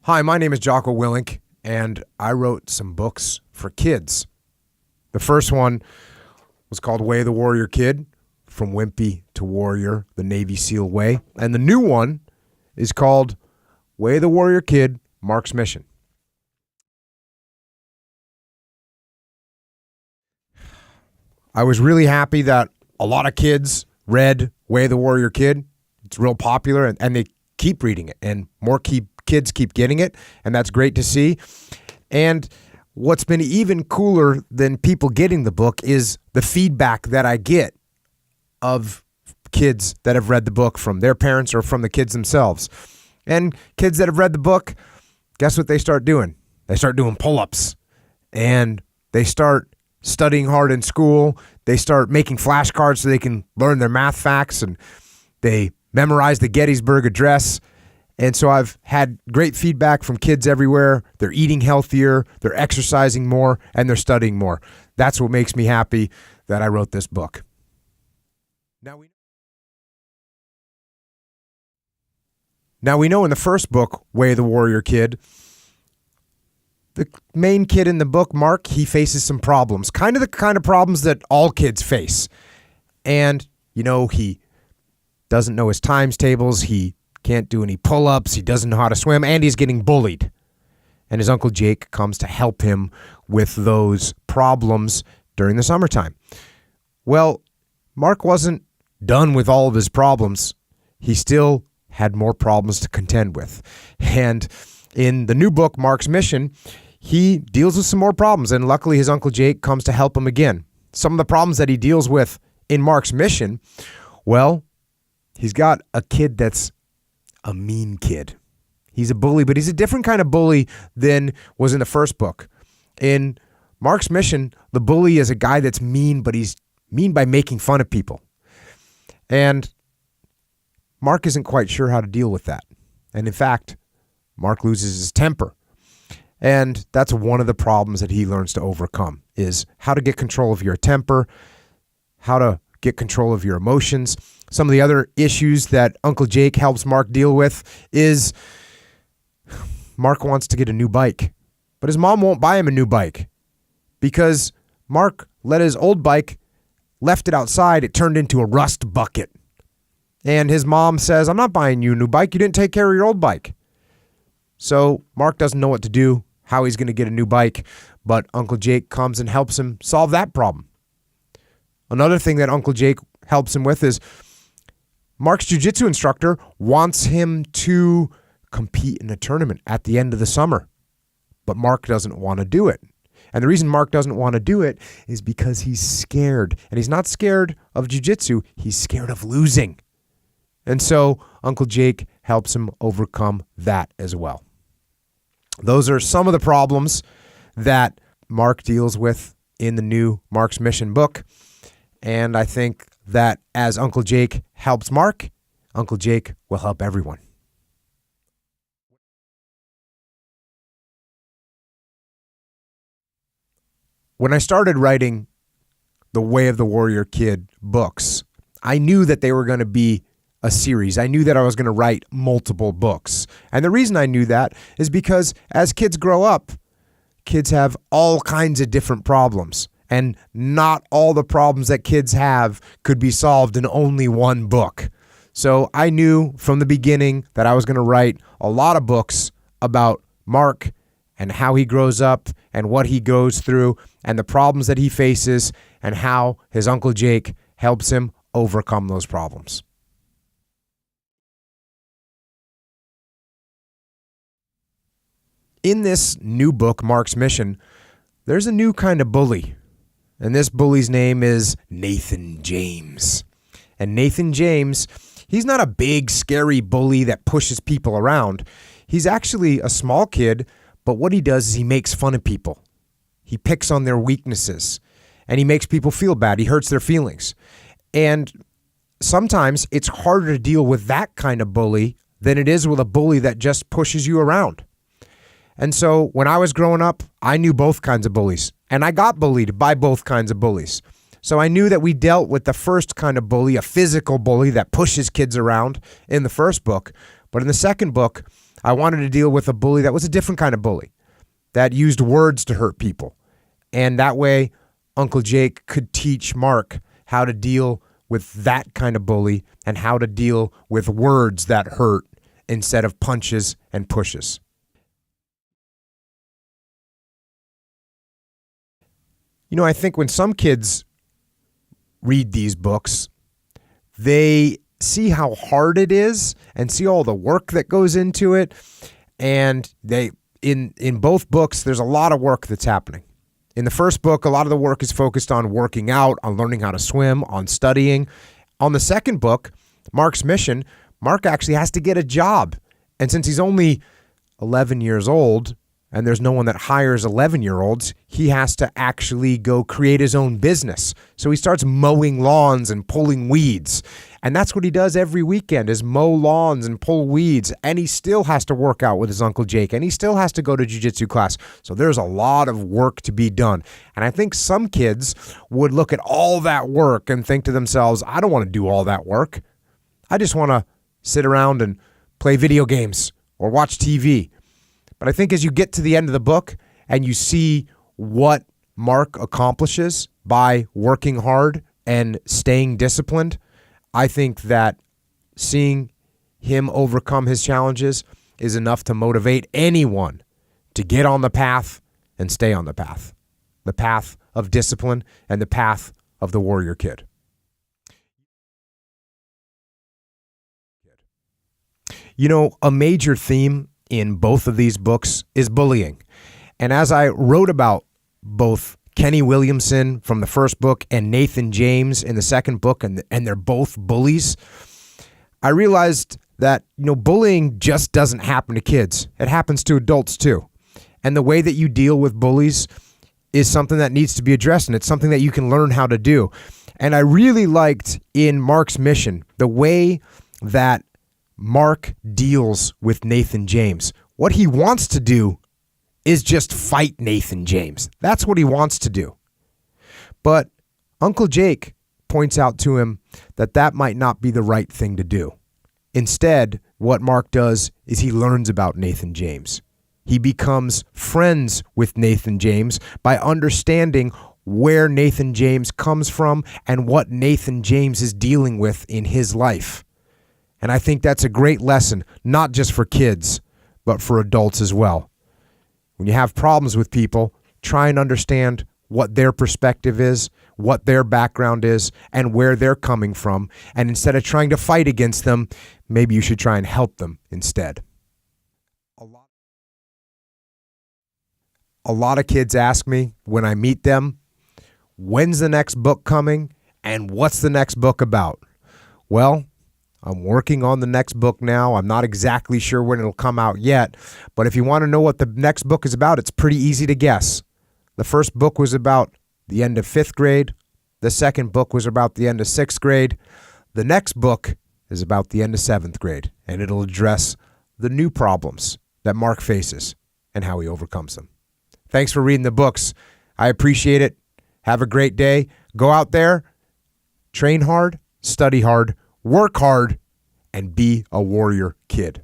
Hi, my name is Jocko Willink, and I wrote some books for kids. The first one was called Way of the Warrior Kid, From Wimpy to Warrior, the Navy SEAL Way. And the new one is called Way of the Warrior Kid, Marc's Mission. I was really happy that a lot of kids read Way of the Warrior Kid. It's real popular, and they keep reading it, and more kids keep getting it, and that's great to see. And what's been even cooler than people getting the book is the feedback that I get of kids that have read the book from their parents or from the kids themselves. And kids that have read the book, guess what they start doing? They start doing pull-ups, and they start studying hard in school. They start making flashcards so they can learn their math facts, and they memorize the Gettysburg Address. And so I've had great feedback from kids everywhere. They're eating healthier, they're exercising more, and they're studying more. That's what makes me happy that I wrote this book. Now we know in the first book, Way of the Warrior Kid, the main kid in the book, Marc, he faces some problems, the kind of problems that all kids face. And, he doesn't know his times tables, he can't do any pull-ups, he doesn't know how to swim, and he's getting bullied. And his Uncle Jake comes to help him with those problems during the summertime. Well, Marc wasn't done with all of his problems. He still had more problems to contend with. And in the new book, Marc's Mission, he deals with some more problems, and luckily his Uncle Jake comes to help him again. Some of the problems that he deals with in Marc's Mission, well, he's got a kid that's a mean kid. He's a bully, but he's a different kind of bully than was in the first book. In Marc's Mission, the bully is a guy that's mean, but he's mean by making fun of people. And Marc isn't quite sure how to deal with that. And in fact, Marc loses his temper. And that's one of the problems that he learns to overcome, is how to get control of your temper, how to get control of your emotions. Some of the other issues that Uncle Jake helps Marc deal with is Marc wants to get a new bike, but his mom won't buy him a new bike because Marc let his old bike, left it outside, it turned into a rust bucket. And his mom says, "I'm not buying you a new bike. You didn't take care of your old bike." So Marc doesn't know what to do, how he's going to get a new bike, but Uncle Jake comes and helps him solve that problem. Another thing that Uncle Jake helps him with is Marc's jiu-jitsu instructor wants him to compete in a tournament at the end of the summer, but Marc doesn't want to do it. And the reason Marc doesn't want to do it is because he's scared. And he's not scared of jiu-jitsu, he's scared of losing. And so Uncle Jake helps him overcome that as well. Those are some of the problems that Marc deals with in the new Marc's Mission book. And I think that as Uncle Jake helps Marc, Uncle Jake will help everyone. When I started writing the Way of the Warrior Kid books, I knew that they were going to be a series. I knew that I was going to write multiple books. And the reason I knew that is because as kids grow up, kids have all kinds of different problems. And not all the problems that kids have could be solved in only one book. So I knew from the beginning that I was going to write a lot of books about Marc and how he grows up and what he goes through and the problems that he faces and how his Uncle Jake helps him overcome those problems. In this new book, Marc's Mission, there's a new kind of bully. And this bully's name is Nathan James. And Nathan James, he's not a big, scary bully that pushes people around. He's actually a small kid, but what he does is he makes fun of people. He picks on their weaknesses, and he makes people feel bad. He hurts their feelings. And sometimes it's harder to deal with that kind of bully than it is with a bully that just pushes you around. And so when I was growing up, I knew both kinds of bullies, and I got bullied by both kinds of bullies. So I knew that we dealt with the first kind of bully, a physical bully that pushes kids around in the first book. But in the second book, I wanted to deal with a bully that was a different kind of bully, that used words to hurt people. And that way, Uncle Jake could teach Mark how to deal with that kind of bully and how to deal with words that hurt instead of punches and pushes. You know, I think when some kids read these books, they see how hard it is and see all the work that goes into it. And in both books, there's a lot of work that's happening. In the first book, a lot of the work is focused on working out, on learning how to swim, on studying. On the second book, Mark's mission, Mark actually has to get a job. And since he's only 11 years old, and there's no one that hires 11-year-olds, he has to actually go create his own business. So he starts mowing lawns and pulling weeds. And that's what he does every weekend, is mow lawns and pull weeds. And he still has to work out with his Uncle Jake, and he still has to go to jiu-jitsu class. So there's a lot of work to be done. And I think some kids would look at all that work and think to themselves, I don't want to do all that work. I just want to sit around and play video games or watch TV. But I think as you get to the end of the book and you see what Mark accomplishes by working hard and staying disciplined, I think that seeing him overcome his challenges is enough to motivate anyone to get on the path and stay on the path of discipline and the path of the warrior kid. You know, a major theme in both of these books is bullying. And as I wrote about both Kenny Williamson from the first book and Nathan James in the second book, and they're both bullies, I realized that, you know, bullying just doesn't happen to kids. It happens to adults too. And the way that you deal with bullies is something that needs to be addressed, and it's something that you can learn how to do. And I really liked in Mark's mission the way that Mark deals with Nathan James. What he wants to do is just fight Nathan James. That's what he wants to do. But Uncle Jake points out to him that that might not be the right thing to do. Instead, what Mark does is he learns about Nathan James. He becomes friends with Nathan James by understanding where Nathan James comes from and what Nathan James is dealing with in his life. And I think that's a great lesson, not just for kids, but for adults as well. When you have problems with people, try and understand what their perspective is, what their background is, and where they're coming from. And instead of trying to fight against them, maybe you should try and help them instead. A lot of kids ask me when I meet them, when's the next book coming and what's the next book about? Well, I'm working on the next book now. I'm not exactly sure when it'll come out yet, but if you want to know what the next book is about, it's pretty easy to guess. The first book was about the end of 5th grade. The second book was about the end of 6th grade. The next book is about the end of 7th grade, and it'll address the new problems that Mark faces and how he overcomes them. Thanks for reading the books. I appreciate it. Have a great day. Go out there, train hard, study hard, work hard, and be a warrior kid.